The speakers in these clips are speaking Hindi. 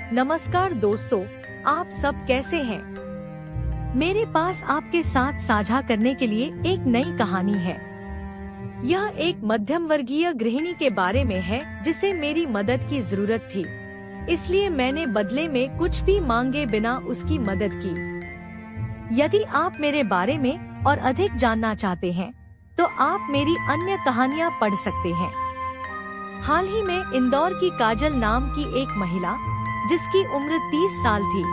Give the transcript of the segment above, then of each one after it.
नमस्कार दोस्तों, आप सब कैसे हैं? मेरे पास आपके साथ साझा करने के लिए एक नई कहानी है। यह एक मध्यम वर्गीय गृहिणी के बारे में है जिसे मेरी मदद की जरूरत थी, इसलिए मैंने बदले में कुछ भी मांगे बिना उसकी मदद की। यदि आप मेरे बारे में और अधिक जानना चाहते हैं, तो आप मेरी अन्य कहानियाँ पढ़ सकते हैं। हाल ही में इंदौर की काजल नाम की एक महिला, जिसकी उम्र 30 साल थी,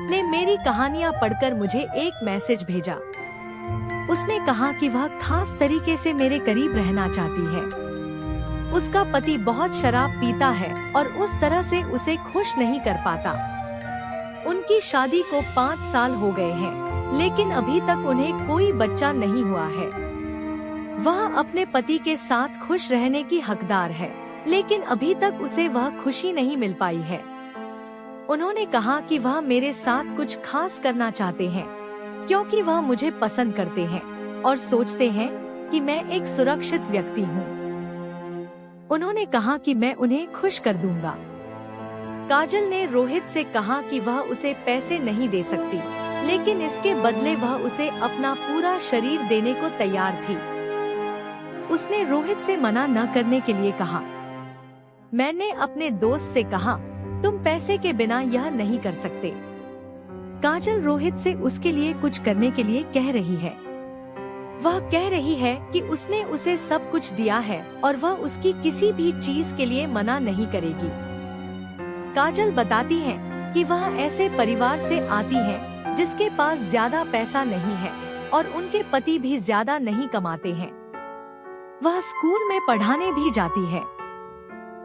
ने मेरी कहानियाँ पढ़कर मुझे एक मैसेज भेजा। उसने कहा कि वह खास तरीके से मेरे करीब रहना चाहती है। उसका पति बहुत शराब पीता है और उस तरह से उसे खुश नहीं कर पाता। उनकी शादी को 5 साल हो गए हैं, लेकिन अभी तक उन्हें कोई बच्चा नहीं हुआ है। वह अपने पति के साथ खुश रहने की हकदार है, लेकिन अभी तक उसे वह खुशी नहीं मिल पाई है। उन्होंने कहा कि वह मेरे साथ कुछ खास करना चाहते हैं, क्योंकि वह मुझे पसंद करते हैं और सोचते हैं कि मैं एक सुरक्षित व्यक्ति हूँ। उन्होंने कहा कि मैं उन्हें खुश कर दूंगा। काजल ने रोहित से कहा कि वह उसे पैसे नहीं दे सकती, लेकिन इसके बदले वह उसे अपना पूरा शरीर देने को तैयार थी। उसने रोहित से मना न करने के लिए कहा। मैंने अपने दोस्त से कहा, तुम पैसे के बिना यह नहीं कर सकते। काजल रोहित से उसके लिए कुछ करने के लिए कह रही है। वह कह रही है कि उसने उसे सब कुछ दिया है और वह उसकी किसी भी चीज के लिए मना नहीं करेगी। काजल बताती है कि वह ऐसे परिवार से आती है जिसके पास ज्यादा पैसा नहीं है और उनके पति भी ज्यादा नहीं कमाते हैं। वह स्कूल में पढ़ाने भी जाती है।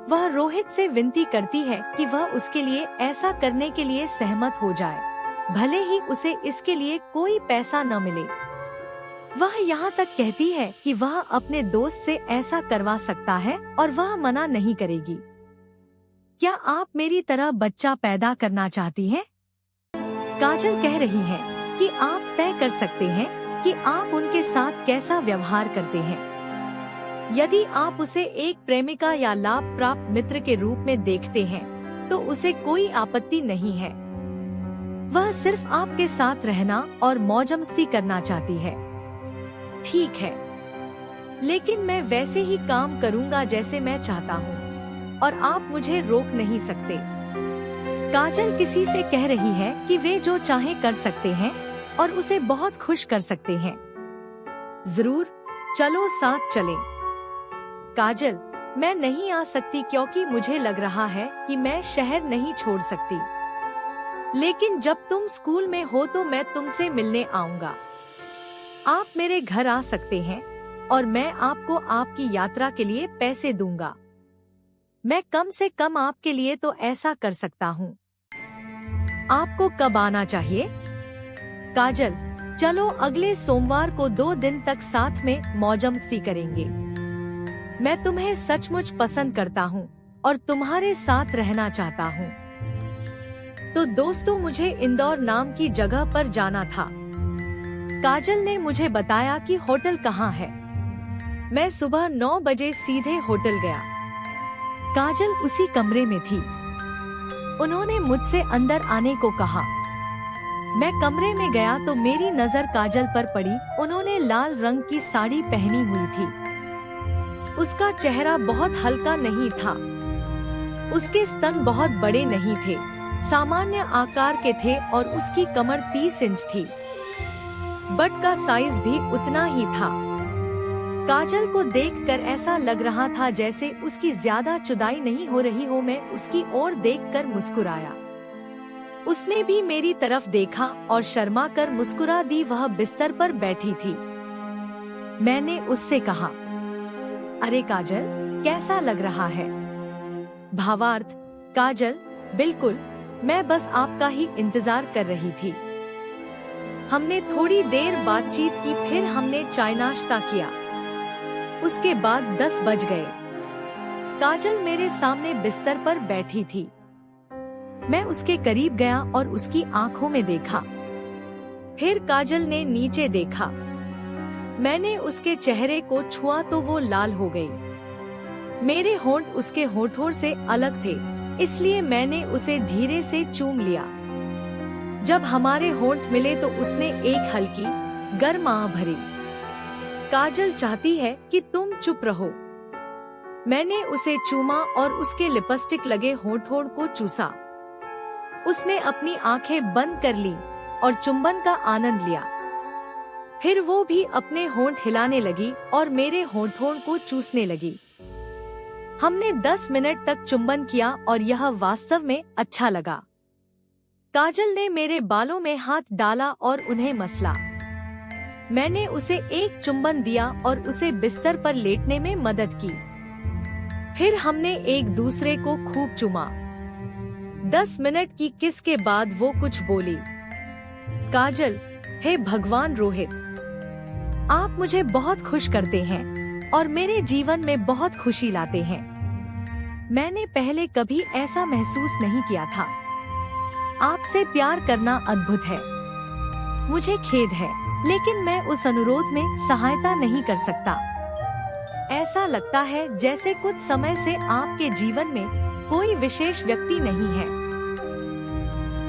वह रोहित से विनती करती है कि वह उसके लिए ऐसा करने के लिए सहमत हो जाए, भले ही उसे इसके लिए कोई पैसा न मिले। वह यहाँ तक कहती है कि वह अपने दोस्त से ऐसा करवा सकता है और वह मना नहीं करेगी। क्या आप मेरी तरह बच्चा पैदा करना चाहती हैं? काजल कह रही है कि आप तय कर सकते हैं कि आप उनके साथ कैसा व्यवहार करते हैं। यदि आप उसे एक प्रेमिका या लाभ प्राप्त मित्र के रूप में देखते हैं, तो उसे कोई आपत्ति नहीं है। वह सिर्फ आपके साथ रहना और मौज-मस्ती करना चाहती है। ठीक है, लेकिन मैं वैसे ही काम करूंगा जैसे मैं चाहता हूँ और आप मुझे रोक नहीं सकते। काजल किसी से कह रही है कि वे जो चाहे कर सकते हैं और उसे बहुत खुश कर सकते हैं। जरूर, चलो साथ चलें। काजल, मैं नहीं आ सकती क्योंकि मुझे लग रहा है कि मैं शहर नहीं छोड़ सकती, लेकिन जब तुम स्कूल में हो तो मैं तुमसे मिलने आऊंगा। आप मेरे घर आ सकते हैं और मैं आपको आपकी यात्रा के लिए पैसे दूंगा। मैं कम से कम आपके लिए तो ऐसा कर सकता हूँ। आपको कब आना चाहिए? काजल, चलो अगले सोमवार को 2 दिन तक साथ में मौज-मस्ती करेंगे। मैं तुम्हें सचमुच पसंद करता हूँ और तुम्हारे साथ रहना चाहता हूँ। तो दोस्तों, मुझे इंदौर नाम की जगह पर जाना था। काजल ने मुझे बताया कि होटल कहाँ है। मैं सुबह 9 बजे सीधे होटल गया। काजल उसी कमरे में थी। उन्होंने मुझसे अंदर आने को कहा। मैं कमरे में गया तो मेरी नजर काजल पर पड़ी। उन्होंने लाल रंग की साड़ी पहनी हुई थी। उसका चेहरा बहुत हल्का नहीं था। उसके स्तन बहुत बड़े नहीं थे, सामान्य आकार के थे और उसकी कमर 30 इंच थी। बट का साइज भी उतना ही था। काजल को देखकर ऐसा लग रहा था जैसे उसकी ज्यादा जुदाई नहीं हो रही हो। मैं उसकी ओर देखकर मुस्कुराया। उसने भी मेरी तरफ देखा और शर्मा कर मुस्कुरा दी। वह बिस्तर पर बैठी थी। मैंने उससे कहा, अरे काजल, कैसा लग रहा है? भावार्थ, काजल, बिल्कुल, मैं बस आपका ही इंतजार कर रही थी। हमने थोड़ी देर बातचीत की, फिर हमने चाय नाश्ता किया। उसके बाद 10 बज गए। काजल मेरे सामने बिस्तर पर बैठी थी। मैं उसके करीब गया और उसकी आंखों में देखा। फिर काजल ने नीचे देखा। मैंने उसके चेहरे को छुआ तो वो लाल हो गई। मेरे होंठ उसके होठों से अलग थे इसलिए मैंने उसे धीरे से चूम लिया। जब हमारे होंठ मिले तो उसने एक हल्की गर्म आह भरी। काजल चाहती है कि तुम चुप रहो। मैंने उसे चूमा और उसके लिपस्टिक लगे होठों को चूसा। उसने अपनी आंखें बंद कर ली और चुंबन का आनंद लिया। फिर वो भी अपने होंठ हिलाने लगी और मेरे होठों को चूसने लगी। हमने 10 मिनट तक चुंबन किया और यह वास्तव में अच्छा लगा। काजल ने मेरे बालों में हाथ डाला और उन्हें मसला। मैंने उसे एक चुंबन दिया और उसे बिस्तर पर लेटने में मदद की। फिर हमने एक दूसरे को खूब चूमा। 10 मिनट की किस के बाद वो कुछ बोली। काजल, हे भगवान रोहित, आप मुझे बहुत खुश करते हैं और मेरे जीवन में बहुत खुशी लाते हैं। मैंने पहले कभी ऐसा महसूस नहीं किया था। आपसे प्यार करना अद्भुत है। मुझे खेद है, लेकिन मैं उस अनुरोध में सहायता नहीं कर सकता। ऐसा लगता है जैसे कुछ समय से आपके जीवन में कोई विशेष व्यक्ति नहीं है।